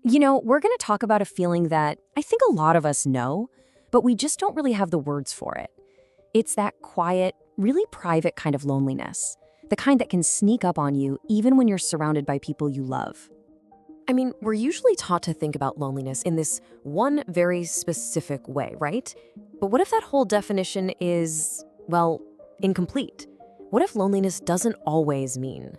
We're going to talk about a feeling that I think a lot of us know, but we just don't really have the words for it. It's that quiet, really private kind of loneliness, the kind that can sneak up on you even when you're surrounded by people you love. I mean, we're usually taught to think about loneliness in this one very specific way, right? But what if that whole definition is, well, incomplete? What if loneliness doesn't always mean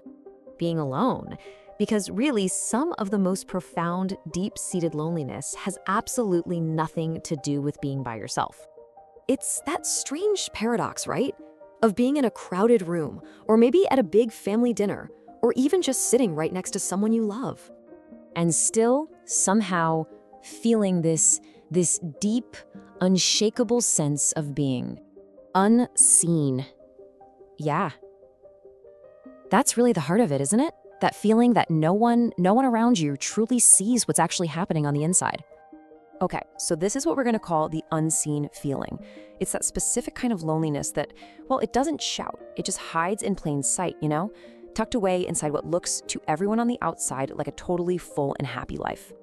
being alone? Because really, some of the most profound, deep-seated loneliness has absolutely nothing to do with being by yourself. It's that strange paradox, right? Of being in a crowded room, or maybe at a big family dinner, or even just sitting right next to someone you love. And still, somehow, feeling this deep, unshakable sense of being unseen. Yeah. That's really the heart of it, isn't it? That feeling that no one around you truly sees what's actually happening on the inside. Okay, so this is what we're going to call the unseen feeling. It's that specific kind of loneliness that, well, it doesn't shout. It just hides in plain sight, tucked away inside what looks to everyone on the outside like a totally full and happy life.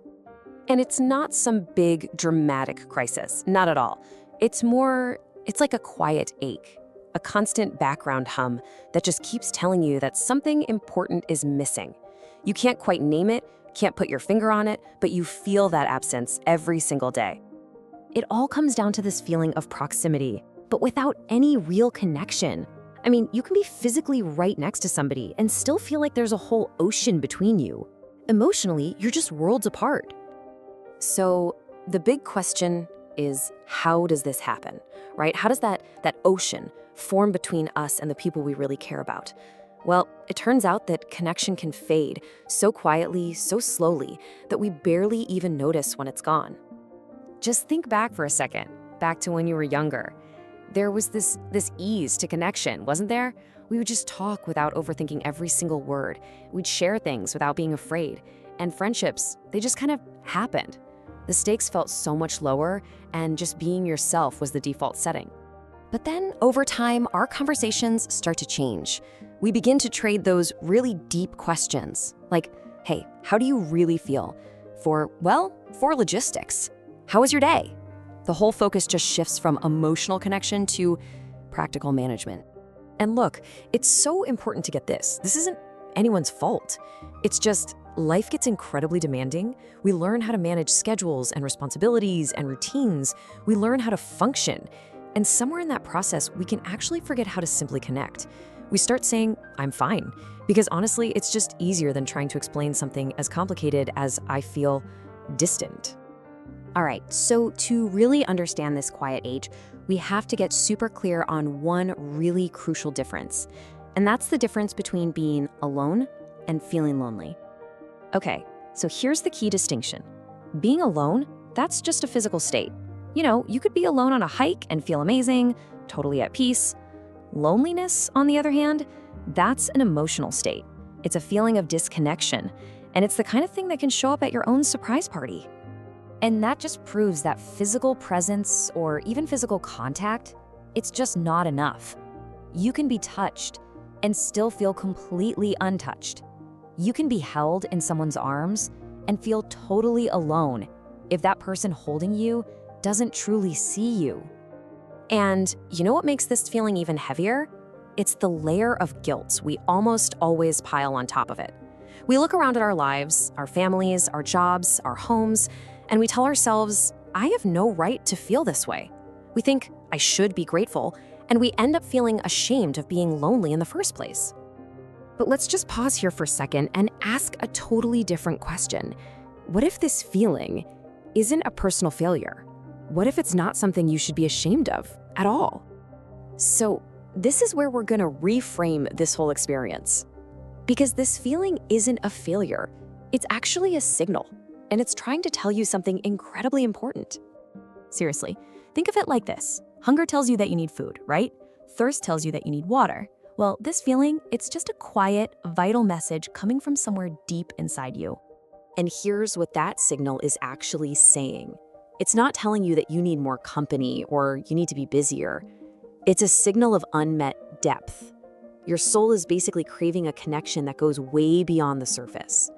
And it's not some big, dramatic crisis, not at all. It's like a quiet ache, a constant background hum that just keeps telling you that something important is missing. You can't quite name it, can't put your finger on it, but you feel that absence every single day. It all comes down to this feeling of proximity, but without any real connection. I mean, you can be physically right next to somebody and still feel like there's a whole ocean between you. Emotionally, you're just worlds apart. So the big question is, how does this happen, right? How does that ocean form between us and the people we really care about? Well, it turns out that connection can fade so quietly, so slowly, that we barely even notice when it's gone. Just think back for a second, back to when you were younger. There was this ease to connection, wasn't there? We would just talk without overthinking every single word. We'd share things without being afraid. And friendships, they just kind of happened. The stakes felt so much lower, and just being yourself was the default setting. But then, over time, our conversations start to change. We begin to trade those really deep questions, like, hey, how do you really feel? For logistics. How was your day? The whole focus just shifts from emotional connection to practical management. And look, it's so important to get this. This isn't anyone's fault. It's just life gets incredibly demanding. We learn how to manage schedules and responsibilities and routines. We learn how to function. And somewhere in that process, we can actually forget how to simply connect. We start saying, I'm fine, because honestly, it's just easier than trying to explain something as complicated as I feel distant. All right, so to really understand this quiet age, we have to get super clear on one really crucial difference. And that's the difference between being alone and feeling lonely. Okay, so here's the key distinction. Being alone, that's just a physical state. You could be alone on a hike and feel amazing, totally at peace. Loneliness, on the other hand, that's an emotional state. It's a feeling of disconnection, and it's the kind of thing that can show up at your own surprise party. And that just proves that physical presence or even physical contact, it's just not enough. You can be touched and still feel completely untouched. You can be held in someone's arms and feel totally alone if that person holding you doesn't truly see you. And you know what makes this feeling even heavier? It's the layer of guilt we almost always pile on top of it. We look around at our lives, our families, our jobs, our homes, and we tell ourselves, I have no right to feel this way. We think, I should be grateful, and we end up feeling ashamed of being lonely in the first place. But let's just pause here for a second and ask a totally different question. What if this feeling isn't a personal failure? What if it's not something you should be ashamed of at all? So this is where we're gonna reframe this whole experience. Because this feeling isn't a failure. It's actually a signal, and it's trying to tell you something incredibly important. Seriously, think of it like this. Hunger tells you that you need food, right? Thirst tells you that you need water. Well, this feeling, it's just a quiet, vital message coming from somewhere deep inside you. And here's what that signal is actually saying. It's not telling you that you need more company or you need to be busier. It's a signal of unmet depth. Your soul is basically craving a connection that goes way beyond the surface.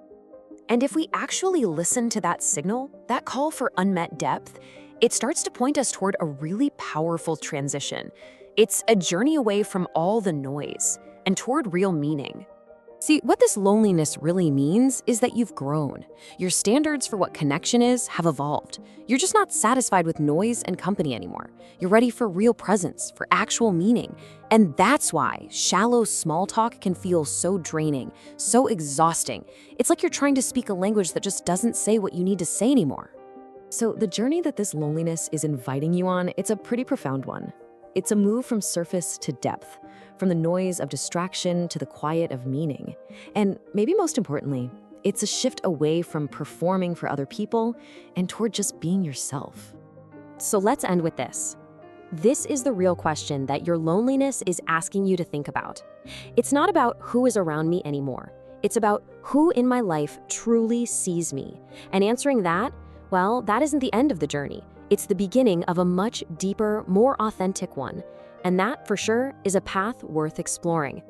And if we actually listen to that signal, that call for unmet depth, it starts to point us toward a really powerful transition. It's a journey away from all the noise and toward real meaning. See, what this loneliness really means is that you've grown. Your standards for what connection is have evolved. You're just not satisfied with noise and company anymore. You're ready for real presence, for actual meaning. And that's why shallow small talk can feel so draining, so exhausting. It's like you're trying to speak a language that just doesn't say what you need to say anymore. So the journey that this loneliness is inviting you on, it's a pretty profound one. It's a move from surface to depth, from the noise of distraction to the quiet of meaning. And maybe most importantly, it's a shift away from performing for other people and toward just being yourself. So let's end with this. This is the real question that your loneliness is asking you to think about. It's not about who is around me anymore. It's about who in my life truly sees me. And answering that, well, that isn't the end of the journey. It's the beginning of a much deeper, more authentic one. And that, for sure, is a path worth exploring.